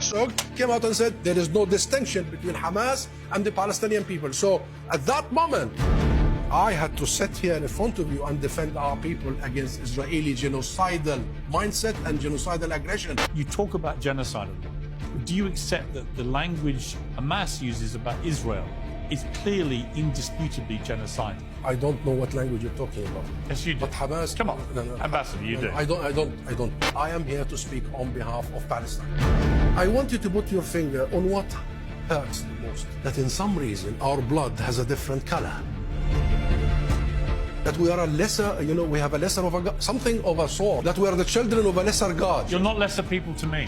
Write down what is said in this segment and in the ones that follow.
Herzog came out and said there is no distinction between Hamas and the Palestinian people. So at that moment, I had to sit here in front of you and defend our people against Israeli genocidal mindset and genocidal aggression. You talk about genocide. Do you accept that the language Hamas uses about Israel is clearly, indisputably genocidal? I don't know what language you're talking about. Yes, you do. But Hamas... Come on, Ambassador, you do. I don't. I am here to speak on behalf of Palestine. I want you to put your finger on what hurts the most. That in some reason, our blood has a different color. That we are a lesser, we have a lesser of a, something of a sword. That we are the children of a lesser God. You're not lesser people to me.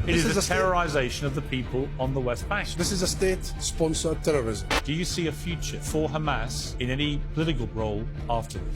It is a terrorization of the people on the West Bank. This is a state-sponsored terrorism. Do you see a future for Hamas in any political role after this?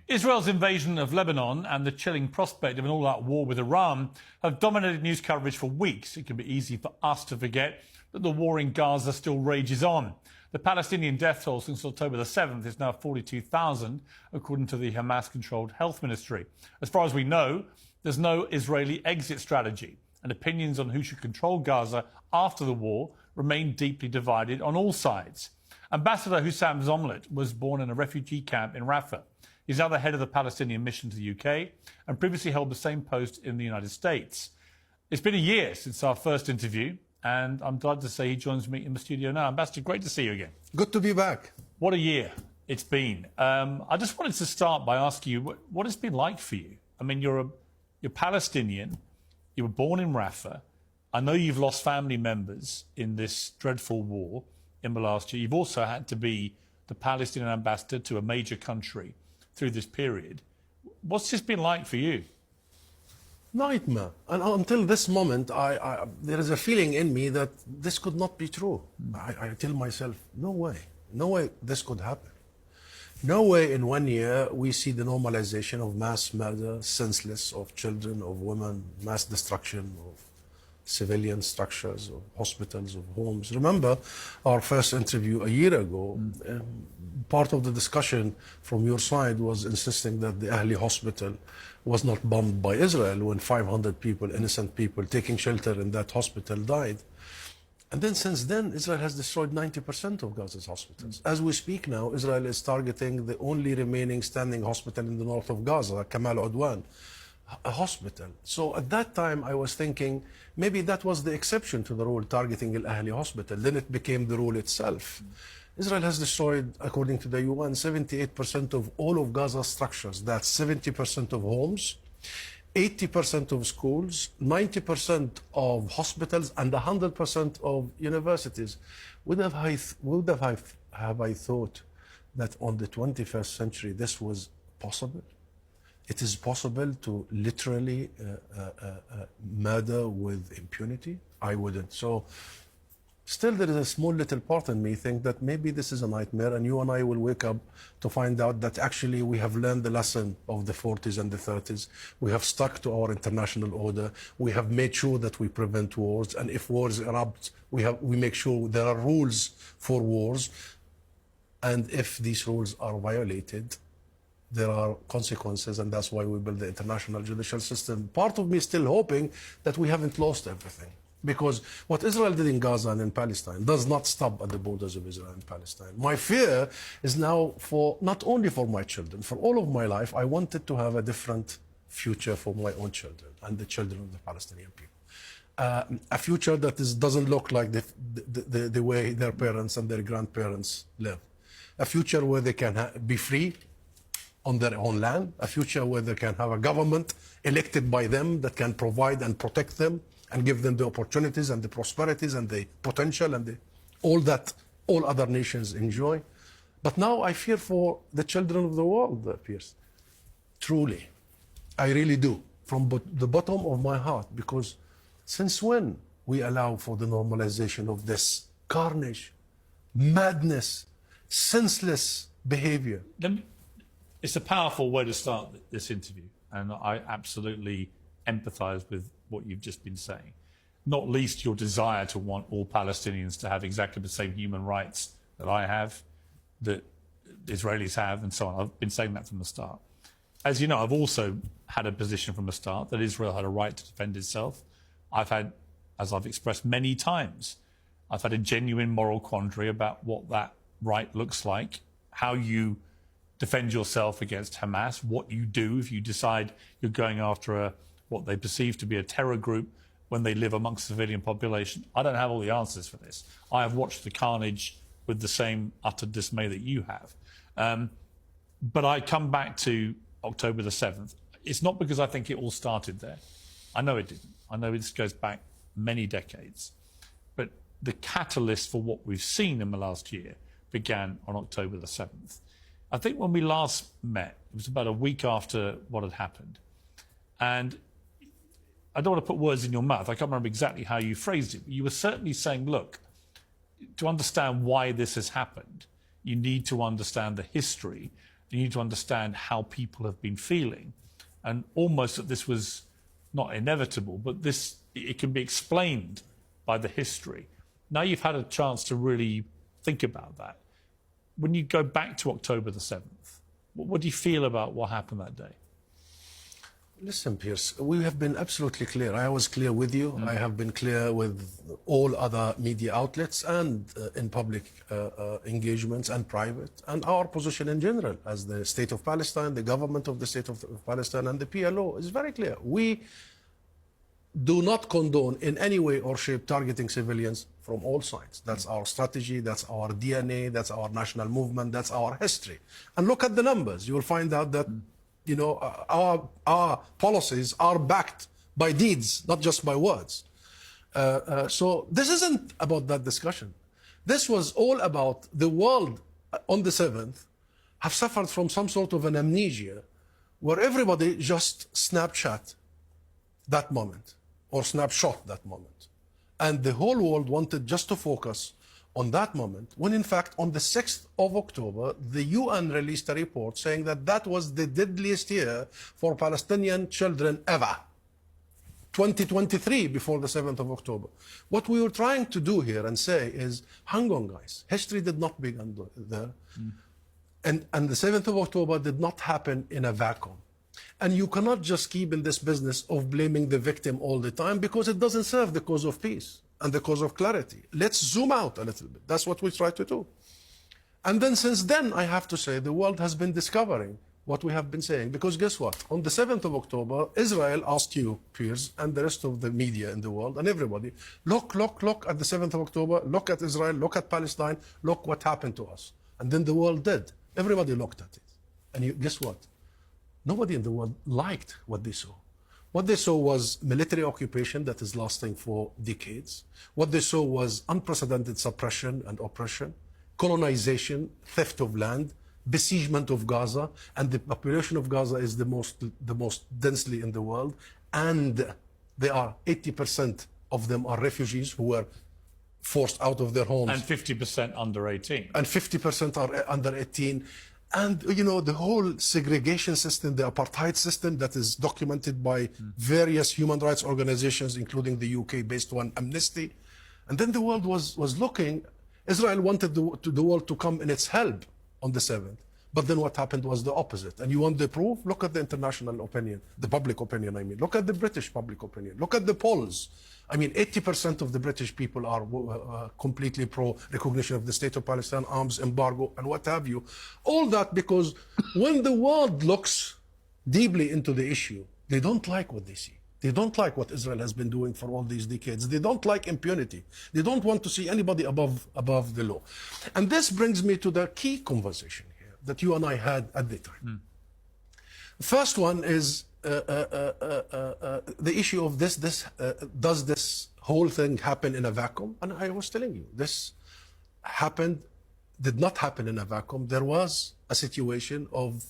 Israel's invasion of Lebanon and the chilling prospect of an all-out war with Iran have dominated news coverage for weeks. It can be easy for us to forget that the war in Gaza still rages on. The Palestinian death toll since October the 7th is now 42,000, according to the Hamas-controlled health ministry. As far as we know, there's no Israeli exit strategy, and opinions on who should control Gaza after the war remain deeply divided on all sides. Ambassador Hussam Zomlet was born in a refugee camp in Rafah. He's now the head of the Palestinian mission to the UK and previously held the same post in the United States. It's been a year since our first interview, and I'm glad to say he joins me in the studio now. Ambassador, great to see you again. Good to be back. What a year it's been. I just wanted to start by asking you what it's been like for you. I mean, you're Palestinian. You were born in Rafah. I know you've lost family members in this dreadful war in the last year. You've also had to be the Palestinian ambassador to a major country through this period. What's this been like for you? Nightmare. And until this moment, there is a feeling in me that this could not be true. I tell myself, no way this could happen. No way in 1 year we see the normalization of mass murder, senseless, of children, of women, mass destruction of civilian structures, of hospitals, of homes. Remember our first interview a year ago, part of the discussion from your side was insisting that the Ahli hospital was not bombed by Israel when 500 people, innocent people, taking shelter in that hospital died. And then since then, Israel has destroyed 90% of Gaza's hospitals. As we speak now, Israel is targeting the only remaining standing hospital in the north of Gaza, Kamal Udwan, a hospital. So at that time, I was thinking, maybe that was the exception to the rule, targeting Al Ahli hospital. Then it became the rule itself. Israel has destroyed, according to the UN, 78% of all of Gaza's structures. That's 70% of homes, 80% of schools, 90% of hospitals, and 100% of universities. Would have I thought that on the 21st century this was possible? It is possible to literally murder with impunity? I wouldn't. So still there is a small little part in me think that maybe this is a nightmare, and you and I will wake up to find out that actually we have learned the lesson of the 40s and the 30s. We have stuck to our international order. We have made sure that we prevent wars, and if wars erupt, we make sure there are rules for wars, and if these rules are violated, there are consequences, and that's why we build the international judicial system. Part of me is still hoping that we haven't lost everything. Because what Israel did in Gaza and in Palestine does not stop at the borders of Israel and Palestine. My fear is now not only for my children, for all of my life, I wanted to have a different future for my own children and the children of the Palestinian people. A future that doesn't look like the way their parents and their grandparents live. A future where they can be free on their own land. A future where they can have a government elected by them that can provide and protect them and give them the opportunities and the prosperities and the potential and all that all other nations enjoy. But now I fear for the children of the world, Piers. Truly. I really do. From the bottom of my heart. Because since when we allow for the normalization of this carnage, madness, senseless behavior? It's a powerful way to start this interview, and I absolutely empathise with what you've just been saying, not least your desire to want all Palestinians to have exactly the same human rights that I have, that Israelis have, and so on. I've been saying that from the start. As you know, I've also had a position from the start that Israel had a right to defend itself. I've had, as I've expressed many times, I've had a genuine moral quandary about what that right looks like, how you defend yourself against Hamas, what you do if you decide you're going after what they perceive to be a terror group when they live amongst the civilian population. I don't have all the answers for this. I have watched the carnage with the same utter dismay that you have. But I come back to October the 7th. It's not because I think it all started there. I know it didn't. I know this goes back many decades. But the catalyst for what we've seen in the last year began on October the 7th. I think when we last met, it was about a week after what had happened. And I don't want to put words in your mouth. I can't remember exactly how you phrased it. But you were certainly saying, look, to understand why this has happened, you need to understand the history. You need to understand how people have been feeling. And almost that this was not inevitable, but it can be explained by the history. Now you've had a chance to really think about that. When you go back to October the 7th, what do you feel about what happened that day? Listen, Piers, we have been absolutely clear. I was clear with you. I have been clear with all other media outlets and in public engagements and private, and our position in general as the State of Palestine, the government of the State of Palestine, and the PLO is very clear. We do not condone in any way or shape targeting civilians from all sides. That's our strategy, that's our DNA, that's our national movement, that's our history. And look at the numbers. You will find out that our policies are backed by deeds, not just by words. So this isn't about that discussion. This was all about the world on the 7th have suffered from some sort of an amnesia where everybody just Snapchat that moment or snapshot that moment. And the whole world wanted just to focus on that moment, when in fact on the 6th of October, the UN released a report saying that that was the deadliest year for Palestinian children ever. 2023 before the 7th of October. What we were trying to do here and say is, hang on guys, history did not begin there. And the 7th of October did not happen in a vacuum. And you cannot just keep in this business of blaming the victim all the time because it doesn't serve the cause of peace and the cause of clarity. Let's zoom out a little bit. That's what we try to do. And then since then, I have to say, the world has been discovering what we have been saying. Because guess what? On the 7th of October, Israel asked you, Piers, and the rest of the media in the world, and everybody, look at the 7th of October, look at Israel, look at Palestine, look what happened to us. And then the world did. Everybody looked at it. And guess what? Nobody in the world liked what they saw. What they saw was military occupation that is lasting for decades. What they saw was unprecedented suppression and oppression, colonization, theft of land, besiegement of Gaza, and the population of Gaza is the most densely in the world, and they are 80% of them are refugees who were forced out of their homes. And 50% under 18. And 50% are under 18. And, you know, the whole segregation system, the apartheid system that is documented by various human rights organizations, including the UK-based one, Amnesty. And then the world was looking. Israel wanted the world to come in its help on the 7th. But then what happened was the opposite. And you want the proof? Look at the international opinion, the public opinion, I mean. Look at the British public opinion. Look at the polls. I mean, 80% of the British people are completely pro-recognition of the State of Palestine, arms embargo, and what have you. All that because when the world looks deeply into the issue, they don't like what they see. They don't like what Israel has been doing for all these decades. They don't like impunity. They don't want to see anybody above the law. And this brings me to the key conversation here that you and I had at the time. The first one is the issue of does this whole thing happen in a vacuum? And I was telling you, this did not happen in a vacuum. There was a situation of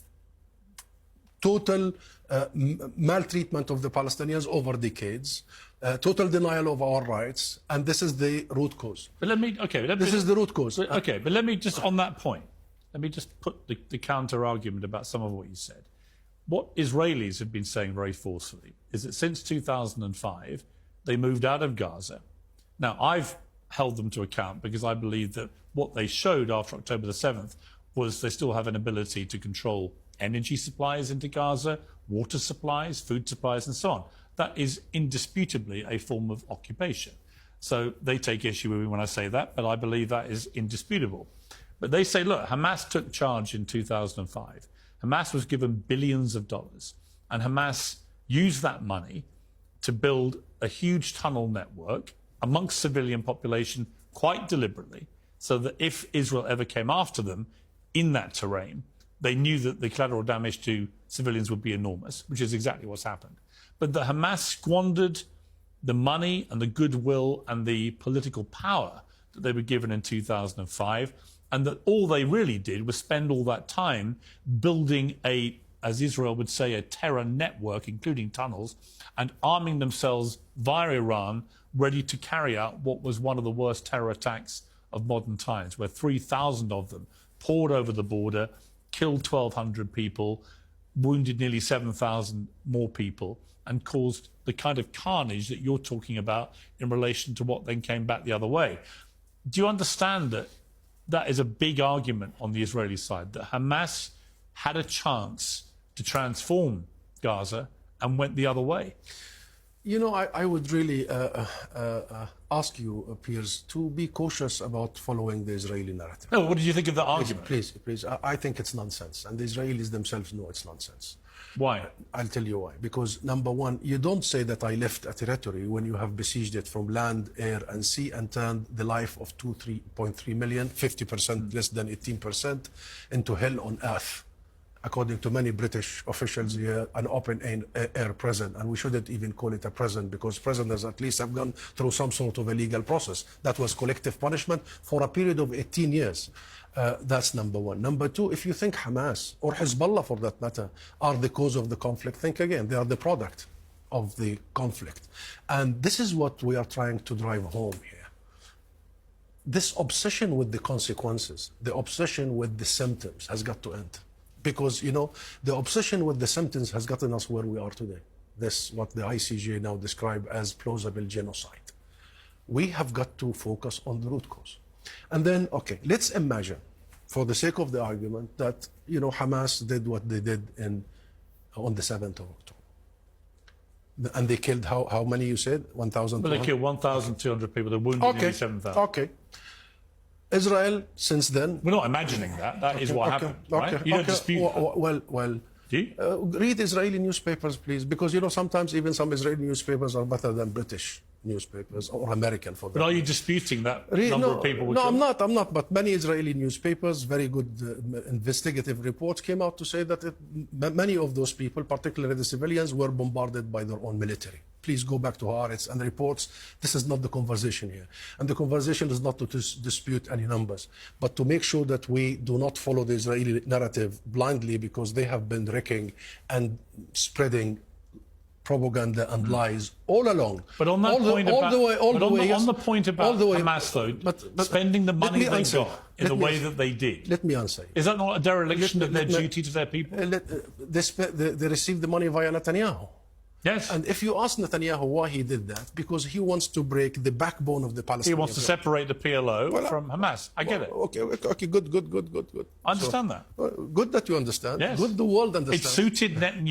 total maltreatment of the Palestinians over decades, total denial of our rights, and this is the root cause. But this is the root cause. Okay, but let me just, on that point, let me just put the counter-argument about some of what you said. What Israelis have been saying very forcefully is that since 2005, they moved out of Gaza. Now, I've held them to account because I believe that what they showed after October the 7th was they still have an ability to control energy supplies into Gaza, water supplies, food supplies, and so on. That is indisputably a form of occupation. So they take issue with me when I say that, but I believe that is indisputable. But they say, look, Hamas took charge in 2005. Hamas was given billions of dollars, and Hamas used that money to build a huge tunnel network amongst civilian population quite deliberately, so that if Israel ever came after them in that terrain, they knew that the collateral damage to civilians would be enormous, which is exactly what's happened. But the Hamas squandered the money and the goodwill and the political power that they were given in 2005, and that all they really did was spend all that time building a, as Israel would say, a terror network, including tunnels, and arming themselves via Iran, ready to carry out what was one of the worst terror attacks of modern times, where 3,000 of them poured over the border, killed 1,200 people, wounded nearly 7,000 more people, and caused the kind of carnage that you're talking about in relation to what then came back the other way. Do you understand that that is a big argument on the Israeli side, that Hamas had a chance to transform Gaza and went the other way? You know, I would really ask you, Piers, to be cautious about following the Israeli narrative. No, what did you think of the argument? Please. I think it's nonsense. And the Israelis themselves know it's nonsense. Why? I'll tell you why. Because, number one, you don't say that I left a territory when you have besieged it from land, air, and sea and turned the life of 3.3 million, 50%, less than 18%, into hell on earth. According to many British officials here, an open air prison, and we shouldn't even call it a prison, because prisoners at least have gone through some sort of a legal process. That was collective punishment for a period of 18 years. That's number one. Number two, if you think Hamas, or Hezbollah for that matter, are the cause of the conflict, think again. They are the product of the conflict. And this is what we are trying to drive home here. This obsession with the consequences, the obsession with the symptoms has got to end. Because, you know, the obsession with the symptoms has gotten us where we are today. This, what the ICJ now describe as plausible genocide. We have got to focus on the root cause. And then, okay, let's imagine, for the sake of the argument, that, you know, Hamas did what they did on the 7th of October. And they killed how many, you said? 1,200? Well, they killed 1,200 people. They wounded nearly 7,000. Okay. Israel, since then... We're not imagining that. That is what happened, right? You don't dispute that. Well, do you? Read Israeli newspapers, please, because, you know, sometimes even some Israeli newspapers are better than British newspapers, or American for that. But are you disputing that number of people were killed? No, I'm not. But many Israeli newspapers, very good investigative reports, came out to say that many of those people, particularly the civilians, were bombarded by their own military. Please go back to Haaretz and reports. This is not the conversation here. And the conversation is not to dispute any numbers, but to make sure that we do not follow the Israeli narrative blindly, because they have been wrecking and spreading propaganda and lies all along. But on that point on the point about Hamas, though, but spending the money they got in the way that they did. Let me answer you. Is that not a dereliction of their duty to their people? They received the money via Netanyahu. Yes. And if you ask Netanyahu why he did that, because he wants to break the backbone of the Palestinians. He wants to separate the PLO from Hamas. I get it. Okay, good. I understand that. Good that you understand. Yes. Good the world understands. It suited Netanyahu.